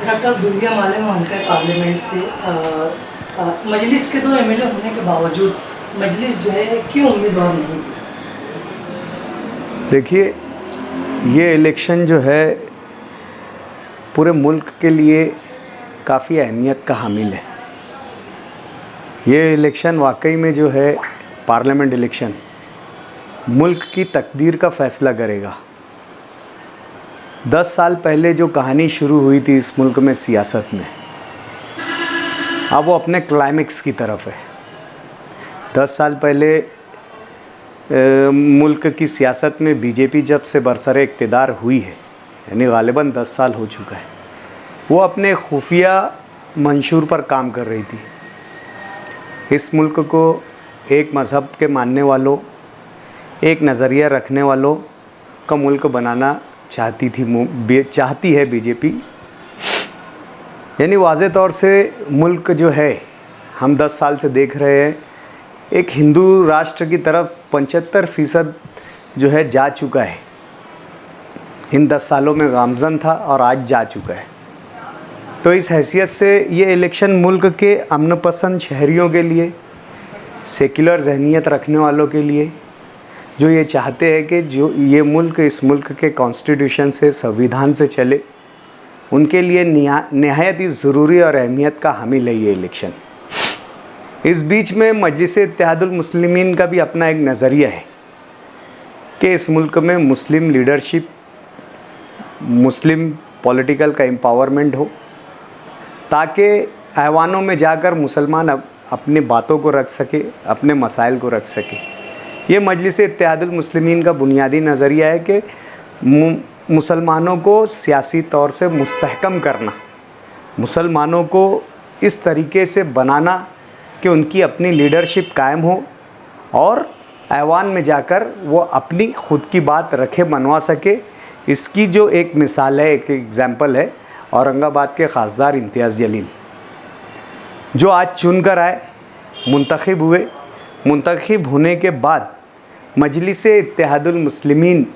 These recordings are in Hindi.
डॉक्टर दुलिया माले मानकर पार्लियामेंट से मजलिस के 2 एमएलए होने के बावजूद मजलिस जो है क्यों उम्मीदवार नहीं थी? देखिए, ये इलेक्शन जो है पूरे मुल्क के लिए काफ़ी अहमियत का हामिल है। ये इलेक्शन वाकई में जो है पार्लियामेंट इलेक्शन मुल्क की तकदीर का फ़ैसला करेगा। 10 साल पहले जो कहानी शुरू हुई थी इस मुल्क में सियासत में, अब वो अपने क्लाइमेक्स की तरफ है। 10 साल पहले मुल्क की सियासत में बीजेपी जब से बरसरे इक़्तिदार हुई है, यानी ग़ालिबन 10 साल हो चुका है, वो अपने खुफिया मंशूर पर काम कर रही थी। इस मुल्क को एक मज़हब के मानने वालों, एक नज़रिया रखने वालों का मुल्क बनाना चाहती है बीजेपी। यानी वाज़े तौर से मुल्क जो है हम 10 साल से देख रहे हैं, एक हिंदू राष्ट्र की तरफ 75% जो है जा चुका है। इन 10 सालों में गामज़न था और आज जा चुका है। तो इस हैसियत से ये इलेक्शन मुल्क के अमन पसंद शहरियों के लिए, सेक्युलर जहनीत रखने वालों के लिए, जो ये चाहते हैं कि जो ये मुल्क इस मुल्क के कॉन्स्टिट्यूशन से, संविधान से चले, उनके लिए नहायत ही ज़रूरी और अहमियत का हामिल है ये इलेक्शन। इस बीच में मजलिस-ए-इत्तेहादुल मुस्लिमीन का भी अपना एक नज़रिया है कि इस मुल्क में मुस्लिम लीडरशिप, मुस्लिम पॉलिटिकल का एम्पावरमेंट हो, ताकि ऐवानों में जाकर मुसलमान अपनी बातों को रख सके, अपने मसाइल को रख सके। ये मजलिस-ए-इत्तेहादुल मुस्लिमीन का बुनियादी नज़रिया है कि मुसलमानों को सियासी तौर से मुस्तहकम करना, मुसलमानों को इस तरीके से बनाना कि उनकी अपनी लीडरशिप कायम हो और ऐवान में जाकर वो अपनी ख़ुद की बात रखे मनवा सके। इसकी जो एक मिसाल है, एक एग्ज़ाम्पल है औरंगाबाद के ख़ासदार इम्तियाज़ जलील, जो आज चुनकर आए, मुंतखब हुए। मुंतखब होने के बाद मजलिस-ए-इत्तेहादुल मुस्लिमीन,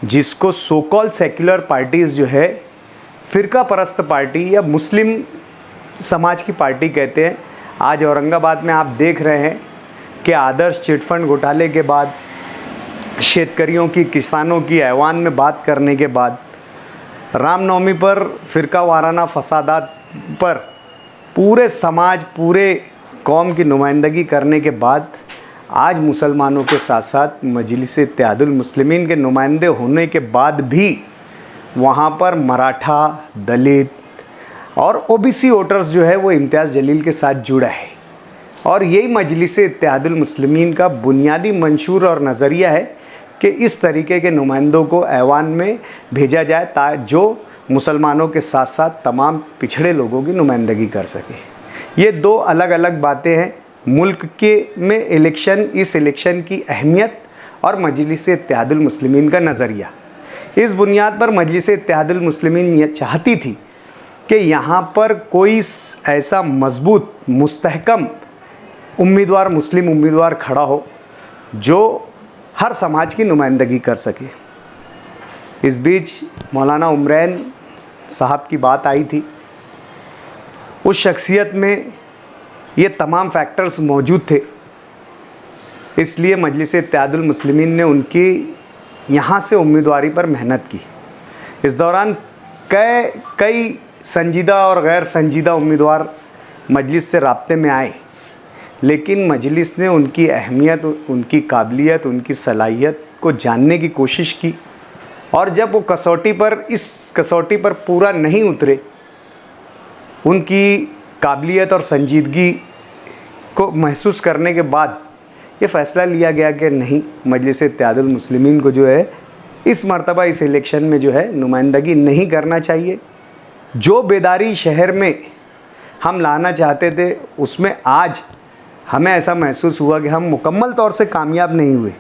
जिसको सो कॉल्ड सेक्युलर पार्टीज़ जो है, फ़िरका परस्त पार्टी या मुस्लिम समाज की पार्टी कहते हैं, आज औरंगाबाद में आप देख रहे हैं कि आदर्श चिटफंड घोटाले के बाद, शेतकरियों की, किसानों की ऐवान में बात करने के बाद, रामनवमी पर फ़िरका वाराना फसादात पर पूरे समाज, पूरे कौम की नुमाइंदगी करने के बाद आज मुसलमानों के साथ साथ मजलिस-ए-इत्तेहादुल मुस्लिमीन के नुमाइंदे होने के बाद भी वहाँ पर मराठा, दलित और ओबीसी वोटर्स जो है वो इम्तियाज़ जलील के साथ जुड़ा है। और यही मजलिस-ए-इत्तेहादुल मुस्लिमीन का बुनियादी मंशूर और नज़रिया है कि इस तरीके के नुमाइंदों को ऐवान में भेजा जाए जो मुसलमानों के साथ साथ तमाम पिछड़े लोगों की नुमाइंदगी कर सके। ये 2 अलग अलग बातें हैं, मुल्क के में इलेक्शन, इस इलेक्शन की अहमियत और मजलिस-ए-इत्तेहादुल मुस्लिमीन का नज़रिया। इस बुनियाद पर मजलिस-ए-इत्तेहादुल मुस्लिमीन ये चाहती थी कि यहाँ पर कोई ऐसा मजबूत, मुस्तहकम उम्मीदवार, मुस्लिम उम्मीदवार खड़ा हो जो हर समाज की नुमाइंदगी कर सके। इस बीच मौलाना उमरैन साहब की बात आई थी। उस शख्सियत में ये तमाम फैक्टर्स मौजूद थे, इसलिए मजलिस-ए-इत्तेहादुल मुस्लिमीन ने उनकी यहाँ से उम्मीदवारी पर मेहनत की। इस दौरान कई संजीदा और गैर संजीदा उम्मीदवार मजलिस से राब्ते में आए, लेकिन मजलिस ने उनकी अहमियत, उनकी काबिलियत, उनकी सलाहियत को जानने की कोशिश की। और जब वो इस कसौटी पर पूरा नहीं उतरे, उनकी काबिलियत और संजीदगी को महसूस करने के बाद ये फ़ैसला लिया गया कि नहीं, मजलिस-ए-इत्तेहादुल मुस्लिमीन को जो है इस मर्तबा इस इलेक्शन में जो है नुमाइंदगी नहीं करना चाहिए। जो बेदारी शहर में हम लाना चाहते थे, उसमें आज हमें ऐसा महसूस हुआ कि हम मुकम्मल तौर से कामयाब नहीं हुए।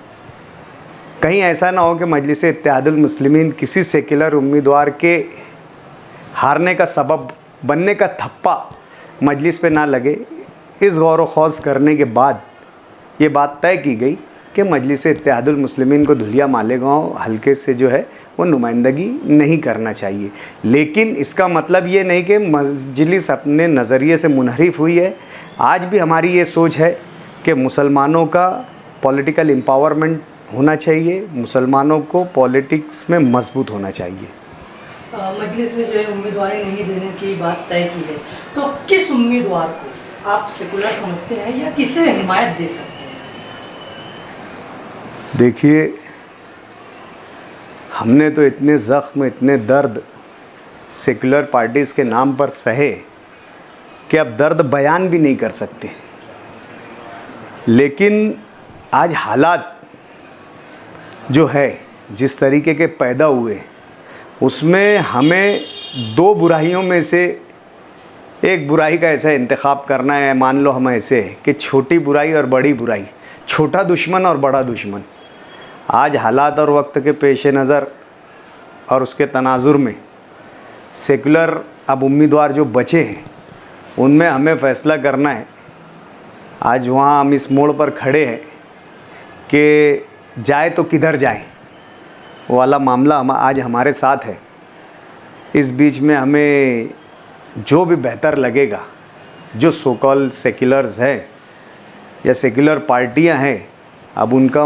कहीं ऐसा ना हो कि मजलिस-ए-इत्तेहादुल मुस्लिमीन किसी सेक्युलर उम्मीदवार के हारने का सबब बनने का थप्पा मजलिस पे ना लगे। इस गौर व खौज करने के बाद ये बात तय की गई कि मजलिस इत्तेहादुल मुस्लिमीन को धुलिया मालेगांव हल्के से जो है वो नुमाइंदगी नहीं करना चाहिए। लेकिन इसका मतलब ये नहीं कि मजलिस अपने नज़रिए से मुनहरिफ हुई है। आज भी हमारी ये सोच है कि मुसलमानों का पॉलिटिकल एम्पावरमेंट होना चाहिए, मुसलमानों को पॉलिटिक्स में मजबूत होना चाहिए। मजलिस में जो है उम्मीदवारी नहीं देने की बात तय की है, तो किस उम्मीदवार को आप सेकुलर समझते हैं या किसे हिमायत दे सकते हैं? देखिए, हमने तो इतने ज़ख्म, इतने दर्द सेकुलर पार्टीज़ के नाम पर सहे कि अब दर्द बयान भी नहीं कर सकते। लेकिन आज हालात जो है जिस तरीके के पैदा हुए, उसमें हमें दो बुराइयों में से एक बुराई का ऐसा इंतखाब करना है। मान लो हम ऐसे कि छोटी बुराई और बड़ी बुराई, छोटा दुश्मन और बड़ा दुश्मन। आज हालात और वक्त के पेश नज़र और उसके तनाजुर में सेकुलर अब उम्मीदवार जो बचे हैं उनमें हमें फ़ैसला करना है। आज वहाँ हम इस मोड़ पर खड़े हैं कि जाए तो किधर जाए वाला मामला हम आज हमारे साथ है। इस बीच में हमें जो भी बेहतर लगेगा, जो सो कॉल्ड सेकुलर्स हैं या सेकुलर पार्टियां हैं, अब उनका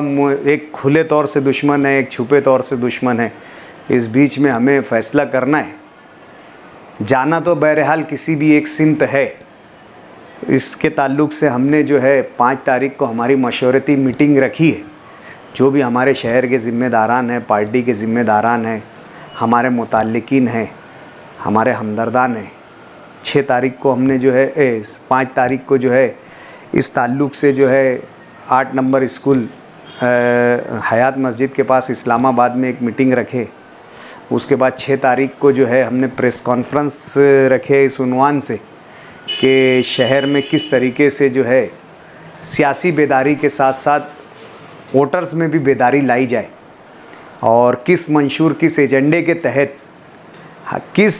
एक खुले तौर से दुश्मन है, एक छुपे तौर से दुश्मन है। इस बीच में हमें फ़ैसला करना है। जाना तो बहरहाल किसी भी एक सिमत है। इसके ताल्लुक़ से हमने जो है 5 तारीख को हमारी मशवरती मीटिंग रखी है। जो भी हमारे शहर के ज़िम्मेदारान हैं, पार्टी के ज़िम्मेदारान हैं, हमारे मुताल्लिकीन हैं, हमारे हमदर्दान हैं, 6 तारीख को हमने जो है 5 तारीख को जो है इस ताल्लुक़ से जो है 8 नंबर स्कूल हयात मस्जिद के पास इस्लामाबाद में एक मीटिंग रखे। उसके बाद 6 तारीख को जो है हमने प्रेस कॉन्फ्रेंस रखे इस उन्वान से कि शहर में किस तरीके से जो है सियासी बेदारी के साथ साथ वोटर्स में भी बेदारी लाई जाए और किस मंशूर, किस एजेंडे के तहत, किस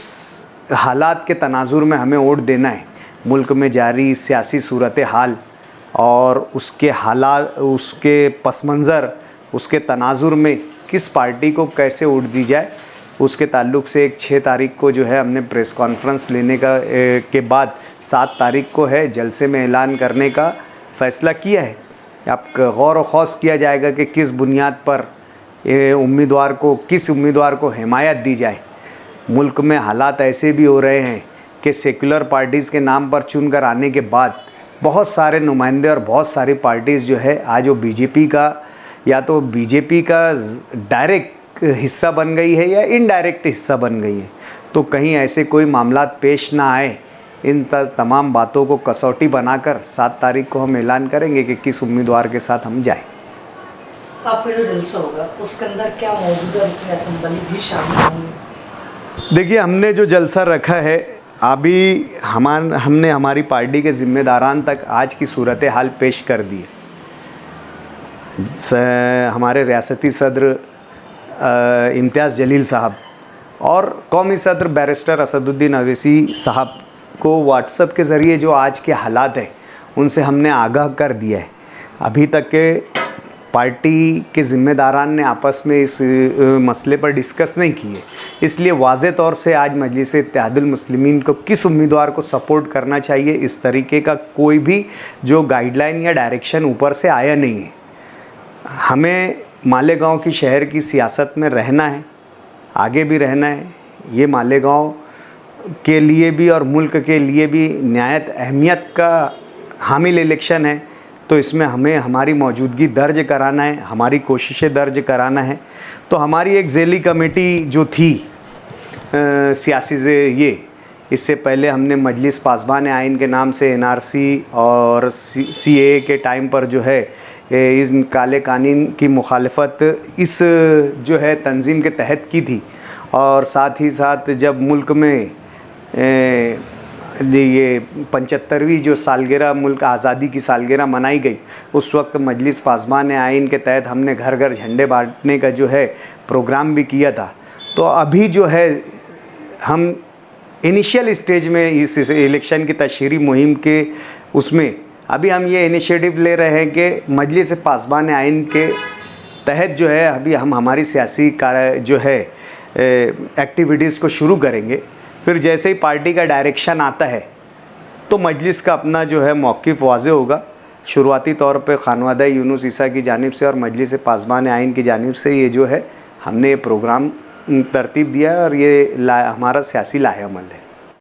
हालात के तनाजुर में हमें वोट देना है। मुल्क में जारी सियासी सूरत हाल और उसके हालात, उसके पस मंज़र, उसके तनाजुर में किस पार्टी को कैसे वोट दी जाए, उसके ताल्लुक़ से एक 6 तारीख को जो है हमने प्रेस कॉन्फ्रेंस लेने का के बाद 7 तारीख को है जलसे में ऐलान करने का फ़ैसला किया है। अब गौर व खौस किया जाएगा कि किस बुनियाद पर उम्मीदवार को, किस उम्मीदवार को हिमायत दी जाए। मुल्क में हालात ऐसे भी हो रहे हैं कि सेकुलर पार्टीज़ के नाम पर चुनकर आने के बाद बहुत सारे नुमाइंदे और बहुत सारी पार्टीज़ जो है आज वो बीजेपी का या तो बीजेपी का डायरेक्ट हिस्सा बन गई है या इनडायरेक्ट हिस्सा बन गई है। तो कहीं ऐसे कोई मामलात पेश ना आए, इन तमाम बातों को कसौटी बनाकर 7 तारीख को हम ऐलान करेंगे कि किस उम्मीदवार के साथ हम जाएं। आपका जो जलसा होगा उसके अंदर क्या मौजूदा रुकन असम्बली भी शामिल होंगे? देखिए, हमने जो जलसा रखा है अभी हमने हमारी पार्टी के ज़िम्मेदारान तक आज की सूरत हाल पेश कर दी है। हमारे रियासती सदर इम्तियाज़ जलील साहब और कौमी सदर बैरिस्टर असदुद्दीन अवैसी साहब को व्हाट्सएप के ज़रिए जो आज के हालात हैं उनसे हमने आगाह कर दिया है। अभी तक के पार्टी के ज़िम्मेदारान ने आपस में इस मसले पर डिस्कस नहीं किए, इसलिए वाज़े तौर से आज मजलिस इत्तेहादुल मुस्लिमीन को किस उम्मीदवार को सपोर्ट करना चाहिए इस तरीके का कोई भी जो गाइडलाइन या डायरेक्शन ऊपर से आया नहीं है। हमें मालेगांव की शहर की सियासत में रहना है, आगे भी रहना है। ये मालेगांव के लिए भी और मुल्क के लिए भी निहायत अहमियत का हामिल इलेक्शन है, तो इसमें हमें हमारी मौजूदगी दर्ज कराना है, हमारी कोशिशें दर्ज कराना है। तो हमारी एक ज़ेली कमेटी जो थी सियासी से ये, इससे पहले हमने मजलिस पासबान आइन के नाम से एनआरसी और सीएए के टाइम पर जो है इस काले कानून की मुखालफत इस जो है तंजीम के तहत की थी। और साथ ही साथ जब मुल्क में ये 75वीं जो सालगिरह, मुल्क आज़ादी की सालगिरह मनाई गई, उस वक्त मजलिस पासबान आइन के तहत हमने घर घर झंडे बांटने का जो है प्रोग्राम भी किया था। तो अभी जो है हम इनिशियल स्टेज में इस इलेक्शन की तशहीरी मुहिम के उसमें अभी हम ये इनिशिएटिव ले रहे हैं कि मजलिस पासबान आइन के तहत जो है अभी हम हमारी सियासी कार्य जो है एक्टिविटीज़ को शुरू करेंगे। फिर जैसे ही पार्टी का डायरेक्शन आता है तो मजलिस का अपना जो है मौक़िफ़ वाज़े होगा। शुरुआती तौर पे खानवादा यूनुस ईसा की जानिब से और मजलिस पासबान आइन की जानिब से ये जो है हमने ये प्रोग्राम तरतीब दिया है और ये हमारा सियासी लाहेअमल है।